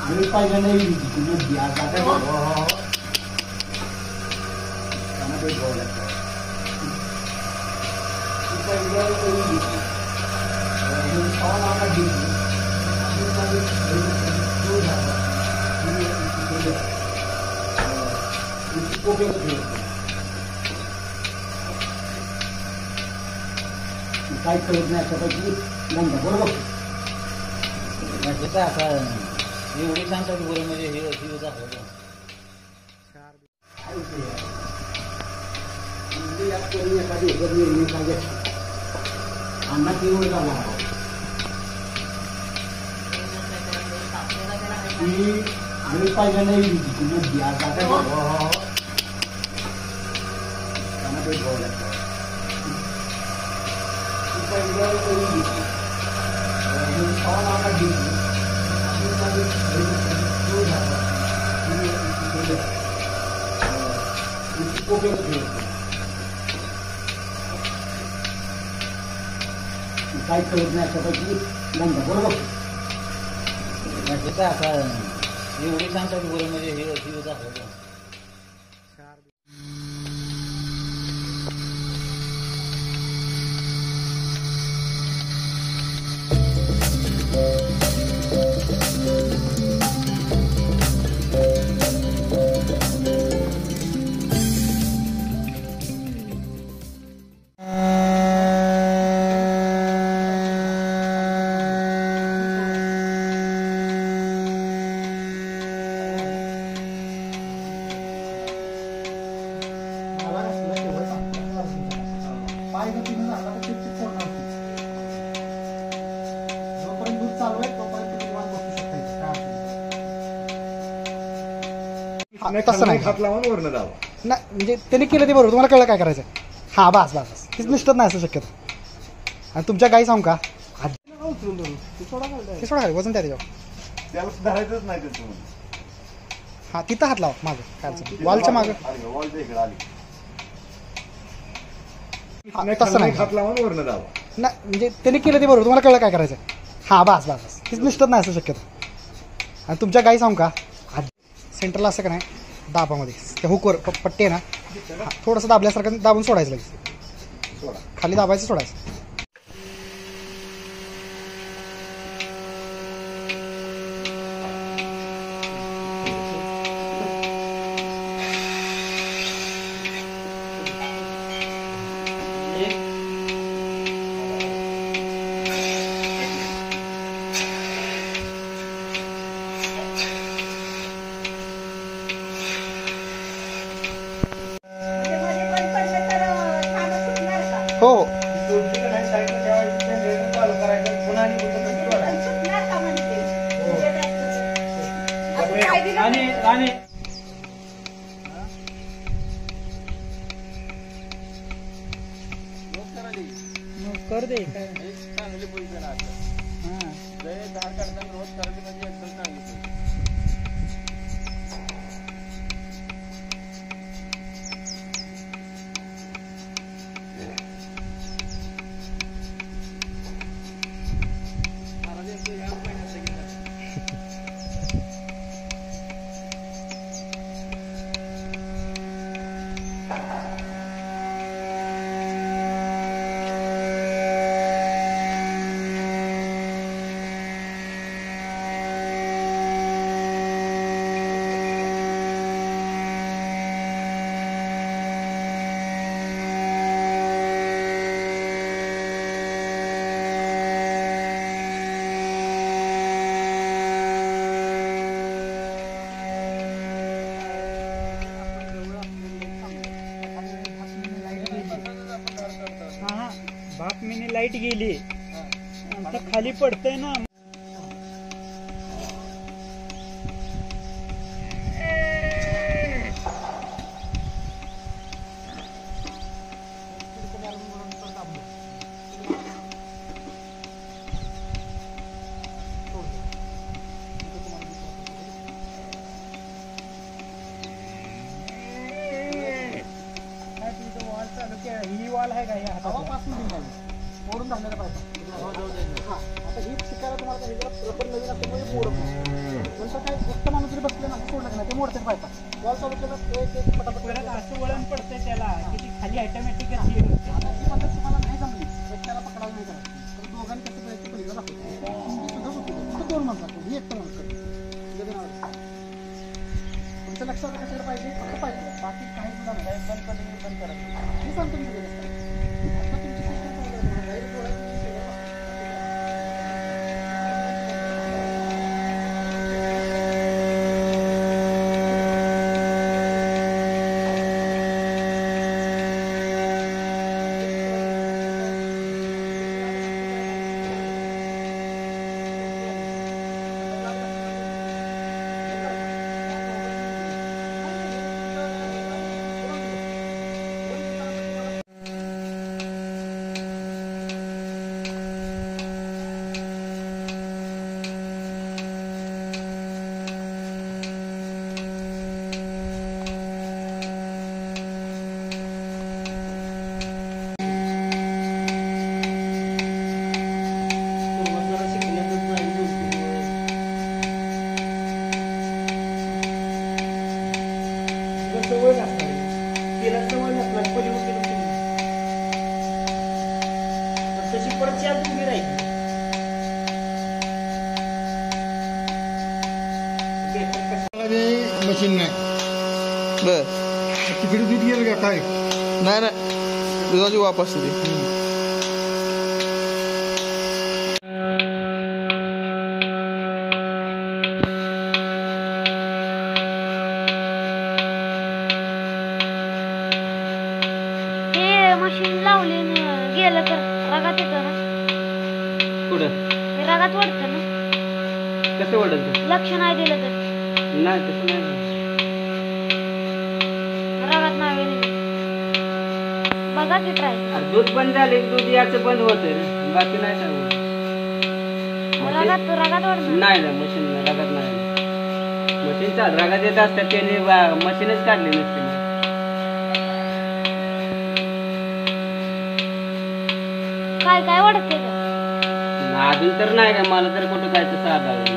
आम्ही पहिल्यांदा नदी आता काय करत नाही अशापैकी गंगा बरोबर आता एवढी सांगतात बरं म्हणजे हे अशी दाखवतो एखादी अण्णा केवळ झाला आम्ही पहिल्यांदा नदी आता काय करत नाही अशापैकी गंगा बरोबर आता एवढी सांगतात बरं म्हणजे हे अशी दाखवतो तसं नाही हात लावून वरण दावा नाही म्हणजे त्यांनी केलं ते बरोबर तुम्हाला कळलं काय करायचं हां बस बस बस तीच निष्ठत नाही असं शक्यतो आणि तुमच्या गाई सांगू का सोडा खाली वजन द्या त्याच्यावर त्याला धरायचंच नाही त्याचं हां तिथं हात लावा मागं काय वॉलच्या मागं वॉलच्या इकडे आली तसं नाही हात लावून वरण दावा नाही म्हणजे त्यांनी केलं ते बरोबर तुम्हाला कळलं काय करायचं हां बस बस बस तीच निष्ठत नाही असं शक्यतो आणि तुमच्या गाई सांगू का सेंटरला असं का नाही दाबामध्ये त्या हुकवर पट्टी आहे ना थोडंसं दाबल्यासारखं दाबून सोडायचं लगेच खाली दाबायचं सोडायचं हो कर दे काय चांगली पोझिशन आहे हां जय झाड काढताना रोज करायची म्हणजे एकदम चांगली लाईट गेली आता खाली पडतंय ना काय काय हवा पास मध्ये मोडून झालेला पाहिजे. हा आता ही शिकायला तुम्हाला हे जरा रबर नवीन असल्यामुळे मोडत नाही. नंतर काय फक्त माणूस जरी बसले ना सोडलं नाही ते मोडते पाहिजे. बॉल चालू केलं एक एक पटापट परत असं वळण पडतंय त्याला की ती खाली ऑटोमॅटिक अशी हे होते. आता ही पद्धत तुम्हाला नाही जमली एकट्याला पकडायला नाही करायचं. तर दोघांनी कसं करायचं पहिलं दाखवतो. दोन माणसं लागतात ही एकटं माणूस करतो. तुमच्या लक्षात कशाला पाहिजे फक्त पाहिजे बाकी काही सुद्धा नाही. बंद करायचं मी सांगतो मी आता तुमची सवय नसणार तिला सवय नसणार पलीकडे तशी परत चार उभी राहिली. मशीन नाही बर तिकडे दूध गेलं का काय नाही नाही दुधाची वाप असते ती. मशीन लावली गेलं तर रागात येतं ना. कुठं ते रागात वाढतं ना. कसं वाढत लक्ष नाही दिलं तर नाही तसं नाही. रागात नाही दिलं बघा की ट्राय. अरे दूध बंद झाले की दूध याचं बंद होतंय रे बाकी नाही सांगू. रागात वाढतं नाही ना मशीन रागात नाही. मशीन चाल रागात येत असतात त्याने मशीनच काढली नसते. काय काय वाढते अजून तर नाही का मला तर कुठं काय तसं आढळलं.